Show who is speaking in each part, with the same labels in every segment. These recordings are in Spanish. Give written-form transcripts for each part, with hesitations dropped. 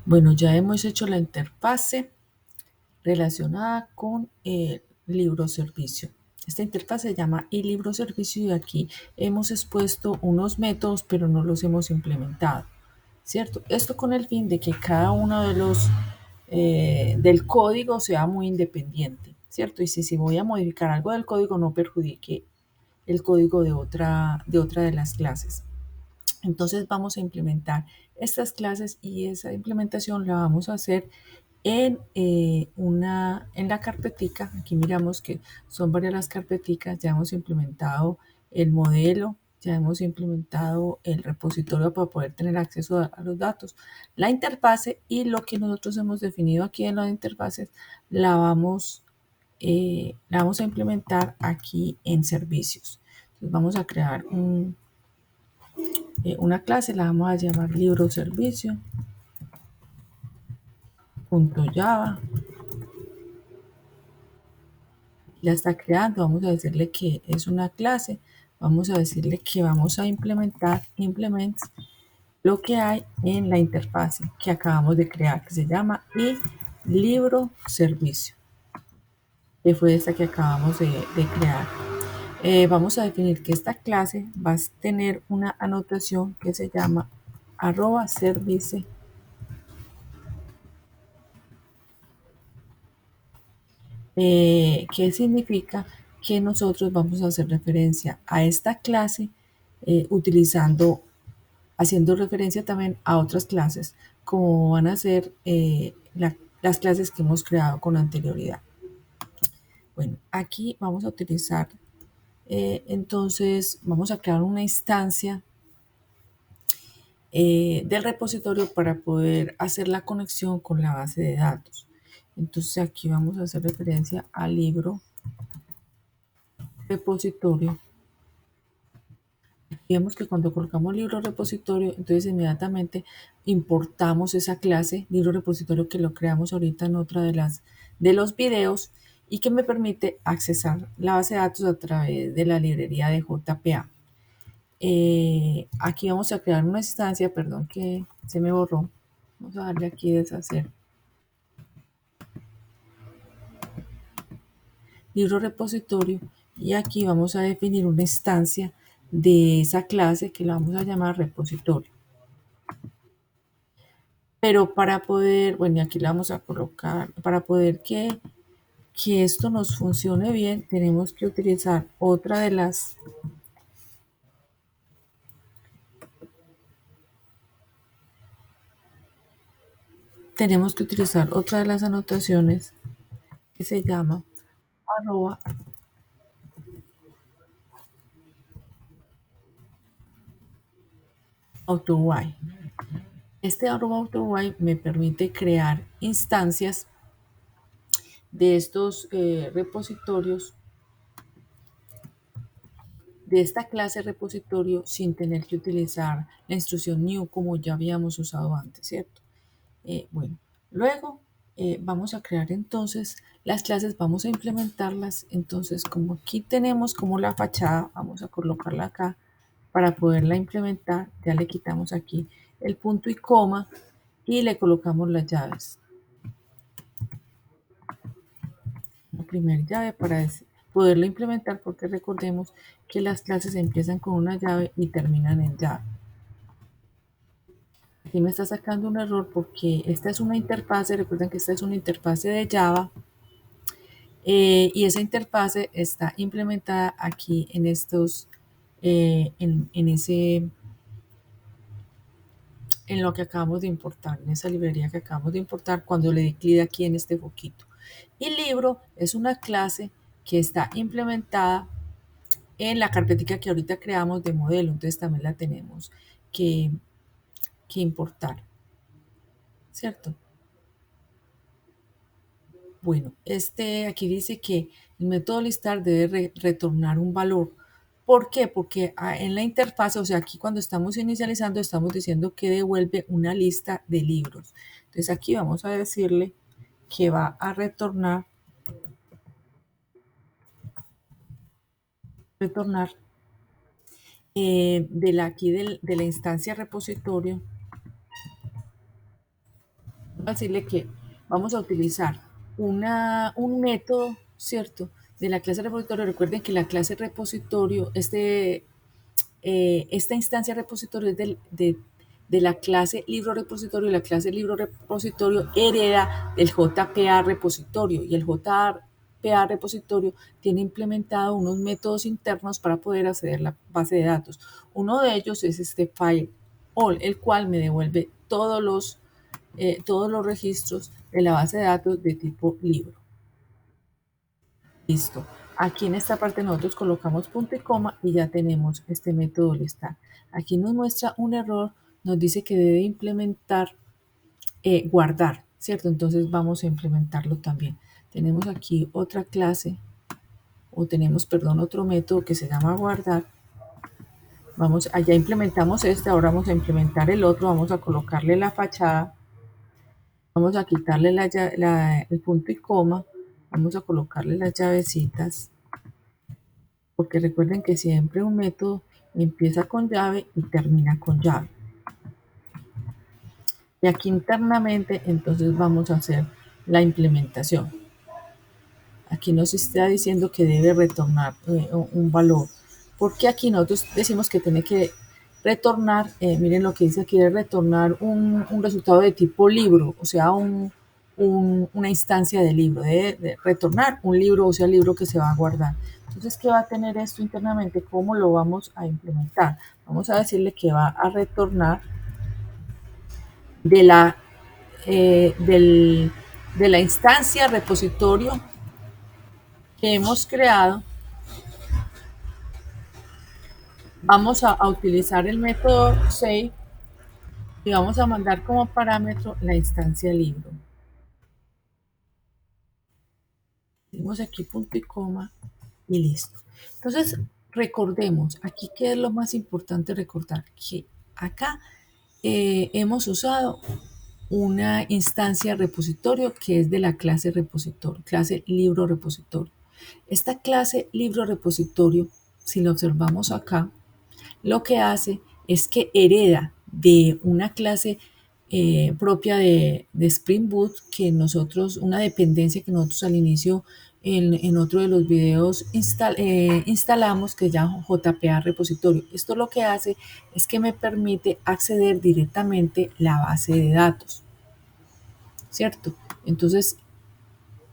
Speaker 1: Bueno, ya hemos hecho la interfase relacionada con el libro servicio. Esta interfase se llama libro servicio y aquí hemos expuesto unos métodos, pero no los hemos implementado, ¿cierto? Esto con el fin de que cada uno de los del código sea muy independiente, ¿cierto? Y si voy a modificar algo del código, no perjudique el código de otra de las clases. Entonces vamos a implementar estas clases y esa implementación la vamos a hacer en la carpetica. Aquí miramos que son varias las carpeticas. Ya hemos implementado el modelo, ya hemos implementado el repositorio para poder tener acceso a los datos, la interfase, y lo que nosotros hemos definido aquí en las interfaces la vamos a implementar aquí en servicios. Entonces vamos a crear una clase, la vamos a llamar libro servicio .java. La está creando, vamos a decirle que es una clase, vamos a decirle que vamos a implement lo que hay en la interfase que acabamos de crear, que se llama libro servicio, que fue esta que acabamos de crear. Vamos a definir que esta clase va a tener una anotación que se llama @service, que significa que nosotros vamos a hacer referencia a esta clase haciendo referencia también a otras clases, como van a ser las clases que hemos creado con anterioridad. Bueno, aquí vamos a utilizar, entonces vamos a crear una instancia del repositorio para poder hacer la conexión con la base de datos. Entonces aquí vamos a hacer referencia al libro repositorio. Vemos que cuando colocamos libro repositorio, entonces inmediatamente importamos esa clase libro repositorio que lo creamos ahorita en otra de los videos y que me permite accesar la base de datos a través de la librería de JPA. Aquí vamos a crear una instancia, perdón que se me borró. Vamos a darle aquí deshacer libro repositorio y aquí vamos a definir una instancia de esa clase que la vamos a llamar repositorio. Pero para poder, bueno, y aquí la vamos a colocar, para poder que esto nos funcione bien, tenemos que utilizar otra de las anotaciones que se llama arroba autoride. Este arroba autoride me permite crear instancias de estos repositorios, de esta clase repositorio, sin tener que utilizar la instrucción new como ya habíamos usado antes, ¿cierto? Bueno, luego vamos a crear entonces las clases, vamos a implementarlas. Entonces, como aquí tenemos como la fachada, vamos a colocarla acá para poderla implementar. Ya le quitamos aquí el punto y coma y le colocamos las llaves. La primera llave para poderlo implementar, porque recordemos que las clases empiezan con una llave y terminan en llave. Aquí me está sacando un error porque esta es una interfase, recuerden que esta es una interfase de Java, y esa interfase está implementada aquí en estos, en lo que acabamos de importar, en esa librería que acabamos de importar cuando le di clic aquí en este foquito. Y libro es una clase que está implementada en la carpetica que ahorita creamos de modelo, entonces también la tenemos que, que importar, ¿cierto? Bueno, aquí dice que el método listar debe retornar un valor. ¿Por qué? Porque en la interfaz, o sea, aquí cuando estamos inicializando, estamos diciendo que devuelve una lista de libros. Entonces aquí vamos a decirle que va a retornar aquí de la instancia repositorio, decirle que vamos a utilizar un método, ¿cierto? De la clase repositorio. Recuerden que la clase repositorio, esta instancia repositorio es de la clase libro repositorio, y la clase libro repositorio hereda del JPA repositorio, y el JPA repositorio tiene implementado unos métodos internos para poder acceder a la base de datos. Uno de ellos es este file all, el cual me devuelve todos los registros de la base de datos de tipo libro. Listo. Aquí en esta parte nosotros colocamos punto y coma y ya tenemos este método listar. Aquí nos muestra un error, nos dice que debe implementar guardar, ¿cierto? Entonces vamos a implementarlo también. Tenemos aquí otra clase, o tenemos, perdón, otro método que se llama guardar. Allá implementamos este, ahora vamos a implementar el otro, vamos a colocarle la fachada, vamos a quitarle el punto y coma, vamos a colocarle las llavecitas, porque recuerden que siempre un método empieza con llave y termina con llave. Y aquí internamente entonces vamos a hacer la implementación. Aquí nos está diciendo que debe retornar un valor. Porque aquí nosotros decimos que tiene que retornar, miren lo que dice aquí, debe retornar un resultado de tipo libro, o sea, una instancia de libro, de retornar un libro, o sea, el libro que se va a guardar. Entonces, ¿qué va a tener esto internamente? ¿Cómo lo vamos a implementar? Vamos a decirle que va a retornar de la, de la instancia repositorio que hemos creado. Vamos a utilizar el método save y vamos a mandar como parámetro la instancia libro. Decimos aquí punto y coma y listo. Entonces, recordemos, aquí qué es lo más importante recordar, que acá hemos usado una instancia repositorio que es de la clase repositorio, clase libro repositorio. Esta clase libro repositorio, si lo observamos acá, lo que hace es que hereda de una clase propia de Spring Boot, que nosotros, una dependencia que nosotros al inicio en otro de los videos instalamos, que se llama JPA repositorio. Esto lo que hace es que me permite acceder directamente a la base de datos, ¿cierto? Entonces,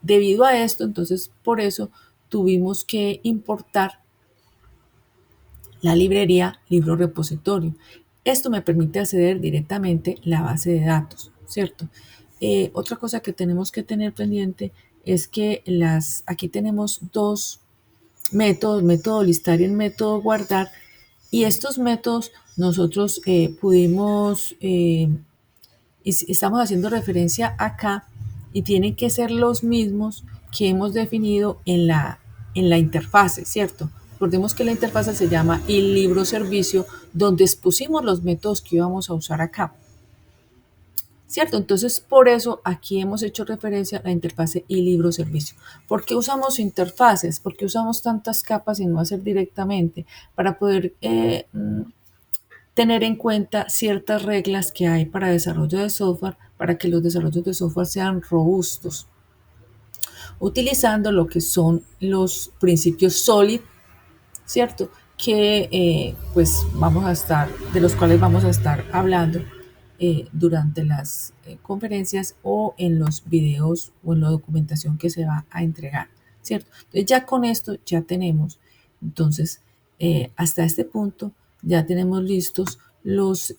Speaker 1: debido a esto, entonces por eso tuvimos que importar la librería libro repositorio. Esto me permite acceder directamente a la base de datos, ¿cierto? Otra cosa que tenemos que tener pendiente es que aquí tenemos dos métodos, método listar y el método guardar, y estos métodos nosotros pudimos y estamos haciendo referencia acá, y tienen que ser los mismos que hemos definido en la interfase, ¿cierto? Recordemos que la interfase se llama el libro servicio, donde expusimos los métodos que íbamos a usar acá, ¿cierto? Entonces, por eso aquí hemos hecho referencia a la interfase y libro servicio. ¿Por qué usamos interfaces? ¿Por qué usamos tantas capas y no hacer directamente? Para poder tener en cuenta ciertas reglas que hay para desarrollo de software, para que los desarrollos de software sean robustos, utilizando lo que son los principios SOLID, ¿cierto? Que pues de los cuales vamos a estar hablando durante las conferencias o en los videos o en la documentación que se va a entregar, ¿cierto? Entonces ya con esto ya tenemos, entonces hasta este punto ya tenemos listos los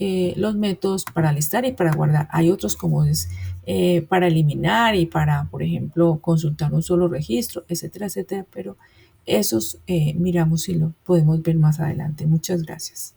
Speaker 1: métodos para listar y para guardar. Hay otros como es para eliminar y para, por ejemplo, consultar un solo registro, etcétera, etcétera, pero esos miramos si lo podemos ver más adelante. Muchas gracias.